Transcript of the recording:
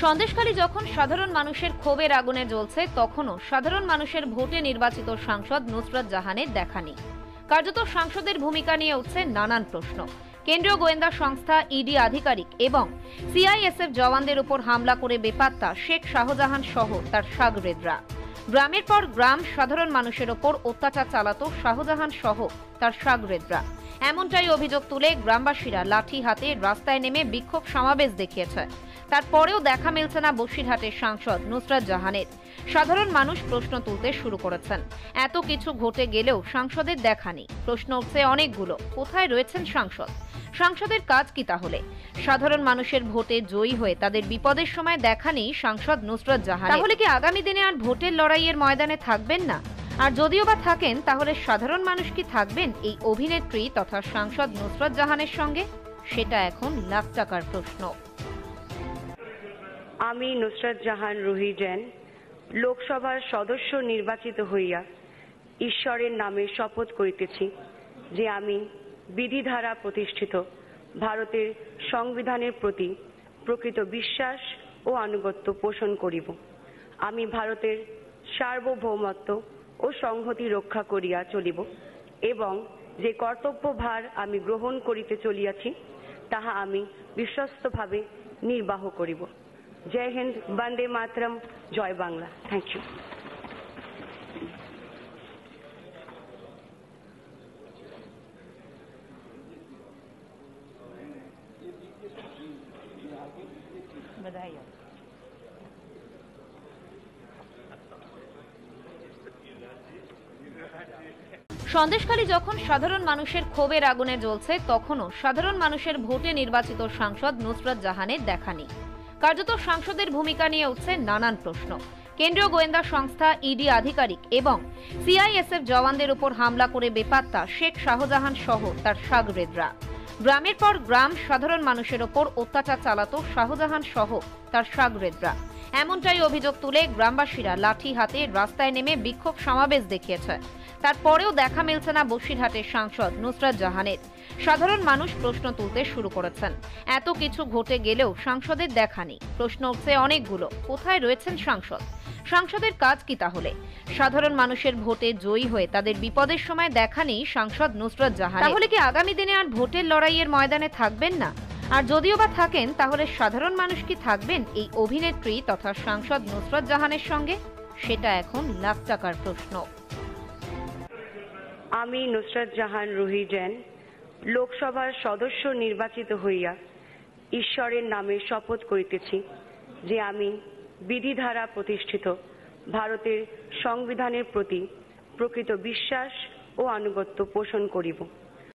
সন্দেশখালী যখন সাধারণ মানুষের ক্ষোভের আগুনে জ্বলছে, তখনও সাধারণ মানুষের ভোটে নির্বাচিত সাংসদ নুসরাত জাহানের দেখা নেই। কার্যত সাংসদের ভূমিকা নিয়ে উঠছে নানান প্রশ্ন। কেন্দ্রীয় গোয়েন্দা সংস্থা ইডি আধিকারিক এবং সিআইএসএফ জওয়ানদের উপর হামলা করে বেপাত্তা শেখ শাহজাহান সহ তার শাগরেদরা। গ্রামের পর গ্রাম সাধারণ মানুষের ওপর অত্যাচার চালাতো শাহজাহান সহ তার শাগরেদরা। এমনটাই অভিযোগ তুলে গ্রামবাসীরা লাঠি হাতে রাস্তায় নেমে বিক্ষোভ সমাবেশ দেখিয়েছে। তারপরেও দেখা মিলছে না বসিরহাটের সাংসদ নুসরাত জাহানের। সাধারণ মানুষ প্রশ্ন তুলতে শুরু করেছেন, এত কিছু ঘটে গেলেও সাংসদের দেখা নেই। প্রশ্ন উঠছে অনেকগুলো, কোথায় রয়েছেন সাংসদ? সাংসদের কাজ কি তাহলে? সাধারণ মানুষের ভোটে জয়ী হয়ে তাদের বিপদের সময় দেখা নেই সাংসদ নুসরাত জাহান। তাহলে কি আগামী দিনে আর ভোটের লড়াইয়ের ময়দানে থাকবেন না? আর যদিও বা থাকেন, তাহলে সাধারণ মানুষ কি থাকবেন এই অভিনেত্রী তথা সাংসদ নুসরাত জাহানের সঙ্গে? সেটা এখন লাখ টাকার প্রশ্ন। আমি নুসরাত জাহান রুহি জেন লোকসভার সদস্য নির্বাচিত হইয়া ঈশ্বরের নামে শপথ করিতেছি যে আমি বিধি দ্বারা প্রতিষ্ঠিত ভারতের সংবিধানের প্রতি প্রকৃত বিশ্বাস ও আনুগত্য পোষণ করিব। আমি ভারতের সার্বভৌমত্ব ও সংহতি রক্ষা করিয়া চলিব এবং যে কর্তব্যভার আমি গ্রহণ করিতে চলিয়াছি তাহা আমি বিশ্বস্তভাবে নির্বাহ করিব। জয় হিন্দ, বন্দে মাতরম, জয় বাংলা। Thank you. সন্দেশখালী যখন সাধারণ মানুষের ক্ষোভের আগুনে জ্বলছে, তখনও সাধারণ মানুষের ভোটে নির্বাচিত সাংসদ নুসরাত জাহানের দেখা নেই। কার্যত সাংসদের ভূমিকা নিয়ে উঠছে নানান প্রশ্ন। কেন্দ্রীয় গোয়েন্দা সংস্থা ইডি আধিকারিক এবং সিআইএসএফ জওয়ানদের উপর হামলা করে বেপাত্তা শেখ শাহজাহান সহ তার শাগরেদরা। গ্রামের পর গ্রাম সাধারণ মানুষের ওপর অত্যাচার চালাতো শাহজাহান সহ তার শাগরেদরা। এমনটাই অভিযোগ তুলে গ্রামবাসীরা লাঠি হাতে রাস্তায় নেমে বিক্ষোভ সমাবেশ দেখিয়েছে। তারপরেও দেখা মিলছে না বসিরহাটের সাংসদ নুসরাত জাহানের। সাধারণ মানুষ প্রশ্ন তুলতে শুরু করেছেন, এত কিছু ঘটে গেলেও সাংসদের দেখা নেই। প্রশ্ন উঠছে অনেকগুলো, কোথায় রয়েছেন সাংসদ? সাংসদের কাজ কি তাহলে? সাধারণ মানুষের ভোটে জয়ী হয়ে তাদের বিপদের সময় দেখা নেই সাংসদ নুসরাত জাহান। তাহলে কি আগামী দিনে আর ভোটের লড়াইয়ের ময়দানে থাকবেন না? আর যদিও বা থাকেন, তাহলে সাধারণ মানুষ কি থাকবেন এই অভিনেত্রী তথা সাংসদ নুসরাত জাহানের সঙ্গে? সেটা এখন লাখ টাকার প্রশ্ন। আমি নুসরাত জাহান রুহি জেন লোকসভার সদস্য নির্বাচিত হইয়া ঈশ্বরের নামে শপথ করিতেছি যে আমি বিধি দ্বারা প্রতিষ্ঠিত ভারতের সংবিধানের প্রতি প্রকৃত বিশ্বাস ও আনুগত্য পোষণ করিব।